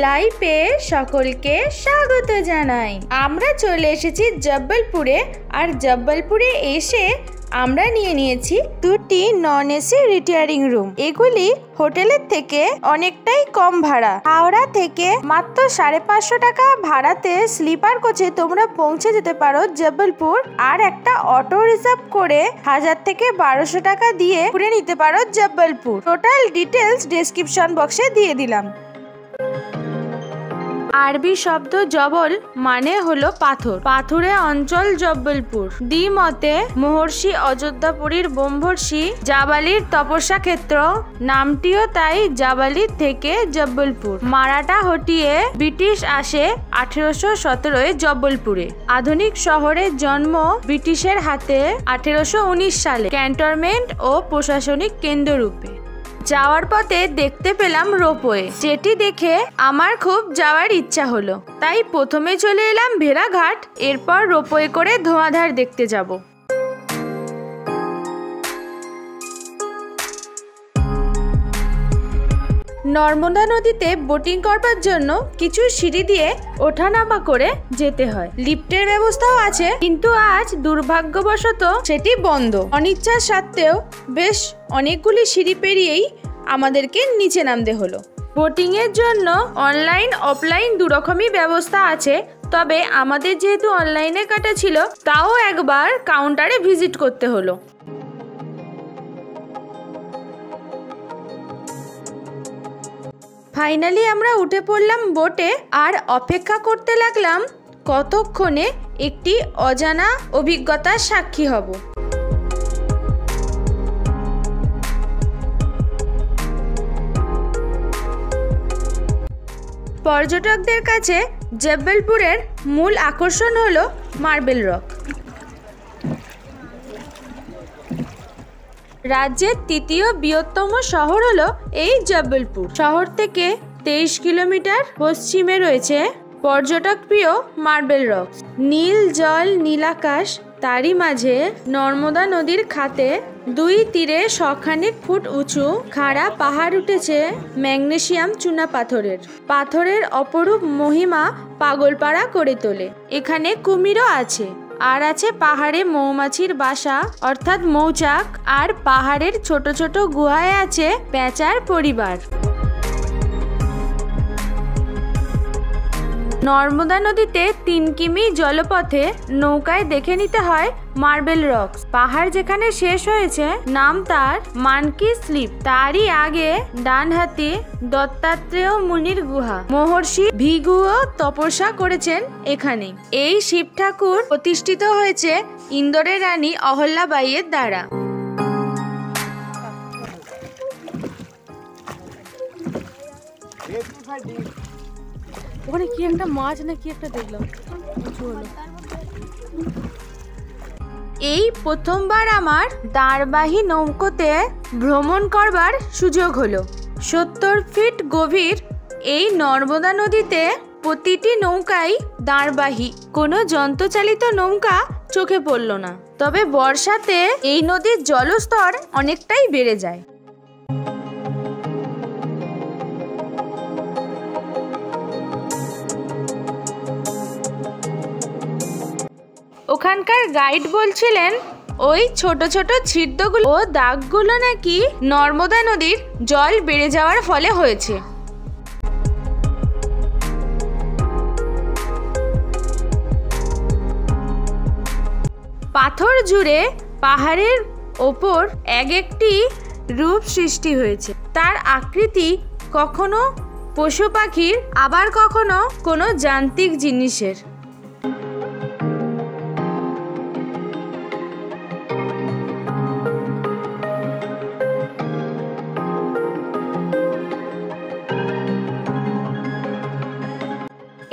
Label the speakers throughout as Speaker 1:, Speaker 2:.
Speaker 1: লাইফে সকলকে স্বাগত জানাই। আমরা চলে এসেছি জব্বলপুরে, আর জব্বলপুরে এসে আমরা নিয়ে নিয়েছি দুটি নন এসি রিটায়ারিং রুম। এগুলি হোটেলের থেকে অনেকটাই কম ভাড়া। হাওড়া থেকে মাত্র 550 টাকা ভাড়াতে স্লিপার কোচে তোমরা পৌঁছে যেতে পারো জব্বলপুর, আর একটা অটো রিজার্ভ করে 1000 থেকে 1200 টাকা দিয়ে ঘুরে নিতে পারো জব্বলপুর। টোটাল ডিটেলস ডেসক্রিপশন বক্সে দিয়ে দিলাম। আরবি শব্দ জবল মানে হলো পাথর। পাথুরে অঞ্চল জব্বলপুর। দ্বিমতে মহর্ষি অযোধ্যাপুরীর ব্রহ্মর্ষি জাবালির তপস্যা ক্ষেত্র, নামটিও তাই জাবালির থেকে জব্বলপুর। মারাঠা হটিয়ে ব্রিটিশ আসে 1817 জব্বলপুরে। আধুনিক শহরের জন্ম ব্রিটিশের হাতে 1819 সালে ক্যান্টনমেন্ট ও প্রশাসনিক কেন্দ্র রূপে। যাওয়ার পথে দেখতে পেলাম রোপওয়ে, যেটি দেখে আমার খুব যাওয়ার ইচ্ছা হলো। তাই প্রথমে চলে এলাম ভেড়াঘাট, এরপর রোপওয়ে করে ধোঁয়াধার দেখতে যাব। নর্মদা নদীতে বোটিং করবার জন্য কিছু সিঁড়ি দিয়ে ওঠানামা করে যেতে হয়। লিফটের ব্যবস্থাও আছে, কিন্তু আজ দুর্ভাগ্যবশত সেটি বন্ধ। অনিচ্ছার সত্ত্বেও বেশ অনেকগুলি সিঁড়ি পেরিয়েই আমাদেরকে নিচে নামতে হলো। বোটিং এর জন্য অনলাইন অফলাইন দুরকমই ব্যবস্থা আছে, তবে আমাদের যেহেতু অনলাইনে কাটা ছিল, তাও একবার কাউন্টারে ভিজিট করতে হলো। ফাইনালি আমরা উঠে পড়লাম বোটে, আর অপেক্ষা করতে লাগলাম কতক্ষণে একটি অজানা অভিজ্ঞতার সাক্ষী হব। পর্যটকদের কাছে জব্বলপুরের মূল আকর্ষণ হলো মার্বেল রক। রাজ্যের তৃতীয় বৃহত্তম শহর হলো এই জব্বলপুর। শহর থেকে 23 কিলোমিটার পশ্চিমে রয়েছে পর্যটক প্রিয় মার্বেল রক। নীল জল নীল আকাশ, তারই মাঝে নর্মদা নদীর খাতে দুই তীরে শখানেক ফুট উঁচু খাড়া পাহাড় উঠেছে ম্যাগনেসিয়াম চুনা পাথরের। পাথরের অপরূপ মহিমা পাগলপাড়া করে তোলে। এখানে কুমিরও আছে, আর আছে পাহাড়ে মৌমাছির বাসা অর্থাৎ মৌচাক, আর পাহাড়ের ছোট ছোট গুহায় আছে পেঁচার পরিবার। নর্মদা নদীতে 3 কিমি জলপথে নৌকায় দেখে নিতে হয় মার্বেল রক। পাহাড় যেখানে শেষ হয়েছে নাম তার মানকি স্লিপ। তারই আগে ডান হাতে দত্তাত্রেয় মুনির গুহা। মহর্ষি ভৃগুও তপস্যা করেছেন এখানে। এই শিব ঠাকুর প্রতিষ্ঠিত হয়েছে ইন্দোরের রানী অহল্যাবাইয়ের দ্বারা। ওখানে কি একটা মাছ না কি একটা দেখলাম। এই প্রথমবার আমার দাঁড়বাহী নৌকোতে ভ্রমণ করবার সুযোগ হলো। 70 ফিট গভীর এই নর্মদা নদীতে প্রতিটি নৌকাই দাঁড়বাহী, কোনো যন্ত্রচালিত নৌকা চোখে পড়ল না। তবে বর্ষাতে এই নদীর জলস্তর অনেকটাই বেড়ে যায়। ওখানকার গাইড বলছিলেন ওই ছোট ছোট ছিদ্রগুলো ও দাগগুলো নাকি নর্মদা নদীর জল বেড়ে যাওয়ার ফলে হয়েছে। পাথর জুড়ে পাহাড়ের ওপর এক একটি রূপ সৃষ্টি হয়েছে। তার আকৃতি কখনো পশু পাখির, আবার কখনো কোনো যান্ত্রিক জিনিসের।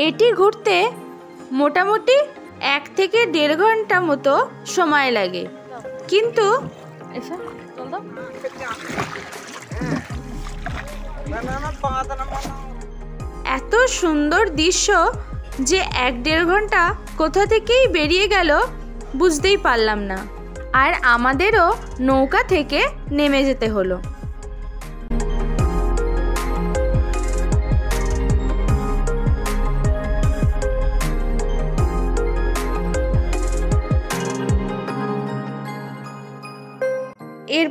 Speaker 1: এটি ঘুরতে মোটামুটি 1 থেকে 1.5 ঘন্টা মতো সময় লাগে, কিন্তু এত সুন্দর দৃশ্য যে 1-1.5 ঘন্টা কোথা থেকেই বেরিয়ে গেল বুঝতেই পারলাম না। আর আমাদেরও নৌকা থেকে নেমে যেতে হলো।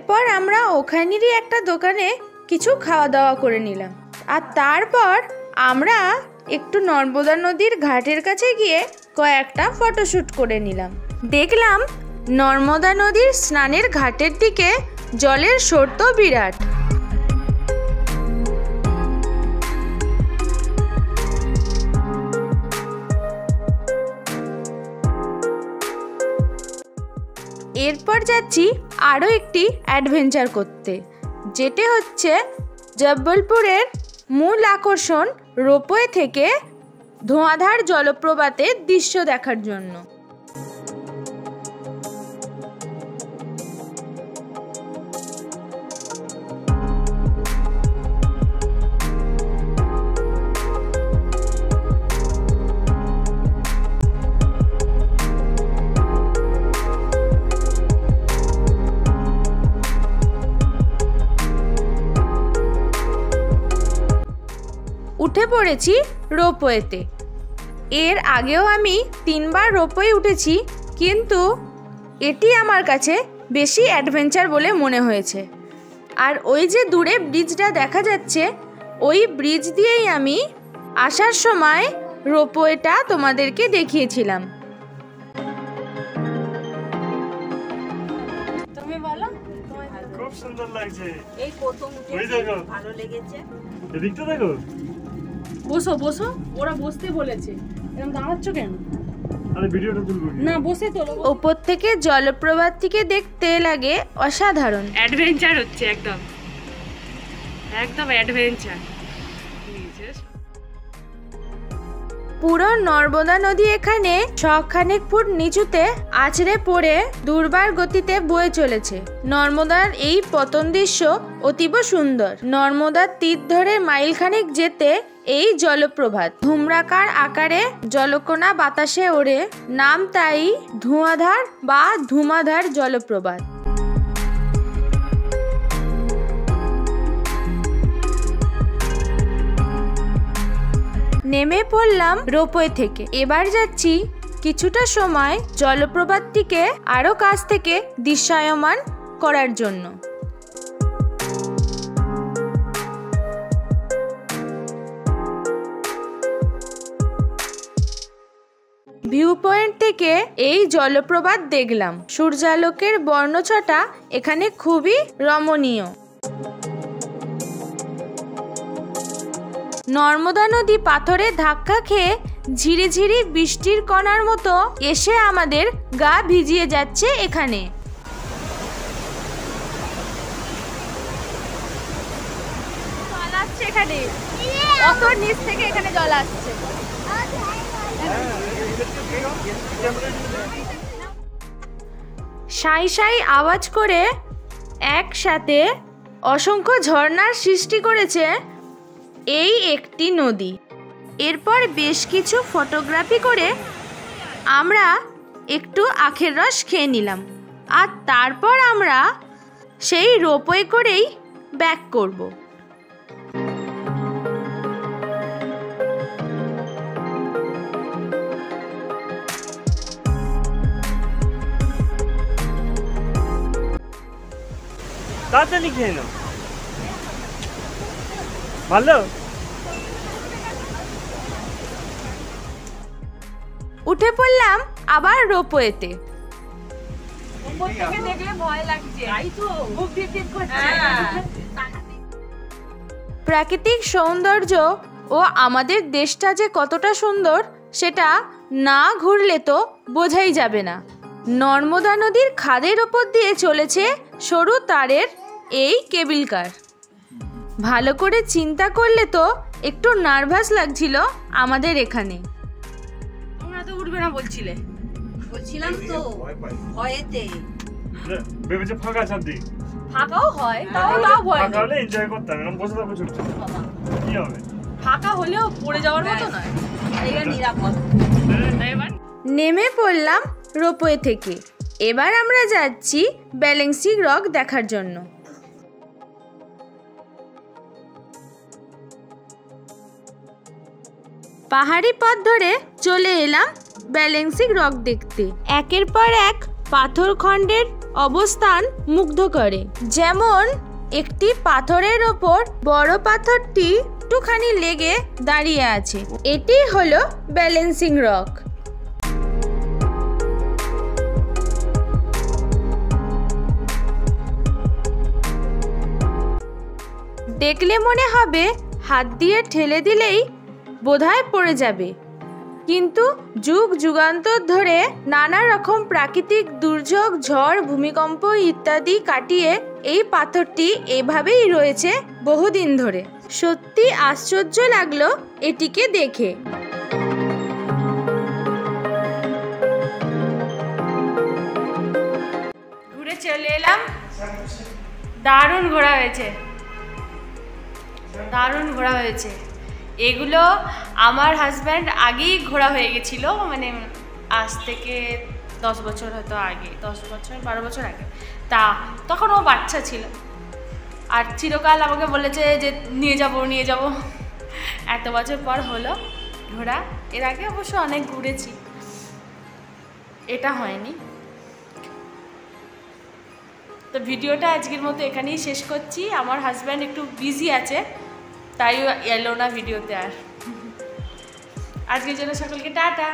Speaker 1: এরপর আমরা ওখানেরই একটা দোকানে কিছু খাওয়া দাওয়া করে নিলাম, আর তারপর আমরা একটু নর্মদা নদীর ঘাটের কাছে গিয়ে কয়েকটা ফটোশ্যুট করে নিলাম। দেখলাম নর্মদা নদীর স্নানের ঘাটের দিকে জলের স্রোত বিরাট। এরপর যাচ্ছি আরও একটি অ্যাডভেঞ্চার করতে, যেটা হচ্ছে জব্বলপুরের মূল আকর্ষণ রোপওয়ে থেকে ধোঁয়াধার জলপ্রপাতের দৃশ্য দেখার জন্য। উঠে পড়েছি রোপওয়েতে। এর আগেও আমি 3 বার রোপওয়ে উঠেছি, কিন্তু এটি আমার কাছে বেশি অ্যাডভেঞ্চার বলে মনে হয়েছে। আর ওই যে দূরে ব্রিজটা দেখা যাচ্ছে, ওই ব্রিজ দিয়েই আমি আসার সময় রোপওয়েটা তোমাদেরকে দেখিয়েছিলাম। তুমি বলো,
Speaker 2: খুব সুন্দর লাগছে।
Speaker 3: এই প্রথম
Speaker 2: ওই দেখো,
Speaker 3: ভালো লেগেছে।
Speaker 2: এদিকটা দেখো।
Speaker 4: বসো বসো, ওরা বসতে বলেছে, এরকম দাঁড়াচ্ছ কেন?
Speaker 2: আরে ভিডিওটা তুলবো
Speaker 4: না, বসে তোলো।
Speaker 1: ওপর থেকে জলপ্রপাতটিকে দেখতে লাগে অসাধারণ।
Speaker 4: অ্যাডভেঞ্চার হচ্ছে, একদম একদম অ্যাডভেঞ্চার।
Speaker 1: পুরো নর্মদা নদী এখানে শখানেক ফুট নিচুতে আছড়ে পড়ে দুর্বার গতিতে বয়ে চলেছে। নর্মদার এই পতন দৃশ্য অতীব সুন্দর। নর্মদার তীর ধরে মাইলখানেক যেতে এই জলপ্রপাত ধূম্রাকার আকারে জলকণা বাতাসে ওড়ে, নাম তাই ধোঁয়াধার বা ধুমাধার জলপ্রপাত। নেমে পড়লাম রোপওয়ে থেকে। এবার যাচ্ছি কিছুটা সময় জলপ্রপাতটিকে আরো কাছ থেকে দৃশ্যায়মান করার জন্য। ভিউ পয়েন্ট থেকে এই জলপ্রপাত দেখলাম। সূর্যালোকের বর্ণছটা এখানে খুবই রমণীয়। নর্মদা নদী পাথরে ধাক্কা খেয়ে ঝিরিঝিরি বৃষ্টির কণার মতো এসে আমাদের গা ভিজিয়ে যাচ্ছে এখানে। জল আসছে এখানে, অত নিচ থেকে এখানে জল আসছে। সাই সাই আওয়াজ করে একসাথে অসংখ্য ঝর্ণার সৃষ্টি করেছে এই একটি নদী। এরপর বেশ কিছু ফটোগ্রাফি করে আমরা একটু আখের রস খেয়ে নিলাম, আর তারপর আমরা সেই রোপওয়ে করেই ব্যাক করব।
Speaker 2: তাড়াতাড়ি খেয়ে নাও, ভালো।
Speaker 1: উঠে পড়লাম আবার রোপওয়েতে।
Speaker 4: উপর থেকে দেখলে ভয় লাগছে, তাই তো বুক টিপ করছে।
Speaker 1: প্রাকৃতিক সৌন্দর্য ও আমাদের দেশটা যে কতটা সুন্দর সেটা না ঘুরলে তো বোঝাই যাবে না। নর্মদা নদীর খাদের ওপর দিয়ে চলেছে সরু তারের এই কেবল কার। ভালো করে চিন্তা করলে তো একটু নার্ভাস লাগছিল আমাদের এখানে।
Speaker 4: তোমরা তো উঠবে না বলছিলে।
Speaker 3: বলছিলাম তো ভয়েতে।
Speaker 2: ভেবেছে ফাঁকা চারদিক,
Speaker 4: ফাঁকাও হয়, তাও ভয়
Speaker 2: ফাঁকা
Speaker 4: নেই।
Speaker 2: হলে এনজয় করতাম, এরকম বসে থাকবো চুপচাপ, কি হবে?
Speaker 4: ফাঁকা হলেও পড়ে যাওয়ার মতো নয়,
Speaker 3: এবার নিরাপদ।
Speaker 4: তাই এবার
Speaker 1: নেমে পড়লাম রোপওয়ে থেকে। এবার আমরা যাচ্ছি ব্যালেন্সিং রক দেখার জন্য। পাহাড়ি পথ ধরে চলে এলাম ব্যালেন্সিং রক দেখতে। একের পর এক পাথর খণ্ডের অবস্থান মুগ্ধ করে। যেমন একটি পাথরের ওপর বড় পাথরটি একটুখানি লেগে দাঁড়িয়ে আছে, এটি হলো ব্যালেন্সিং রক। দেখলে মনে হবে হাত দিয়ে ঠেলে দিলেই বোধহয় পড়ে যাবে, কিন্তু যুগ যুগান্তর ধরে নানা রকম প্রাকৃতিক দুর্যোগ, ঝড়, ভূমিকম্প ইত্যাদি কাটিয়ে এই পাথরটি এভাবেই রয়েছে বহুদিন ধরে। সত্যি আশ্চর্য লাগলো এটিকে দেখে। ঘুরে চলে এলাম, দারুণ ঘোরা হয়েছে, দারুণ ঘোরা হয়েছে। এগুলো আমার হাজব্যান্ড আগেই ঘোরা হয়ে গেছিলো, মানে আজ থেকে 10 বছর হয়তো আগে, 10 বছর 12 বছর আগে। তা তখন ও বাচ্চা ছিল, আর চিরকাল আমাকে বলেছে যে নিয়ে যাব। এত বছর পর হলো ঘোরা। এর আগে অবশ্য অনেক ঘুরেছি, এটা হয়নি। তো ভিডিওটা আজকের মতো এখানেই শেষ করছি। আমার হাজব্যান্ড একটু বিজি আছে, তাই এলো না ভিডিওতে আর। আজকের জন্য সকলকে টাটা।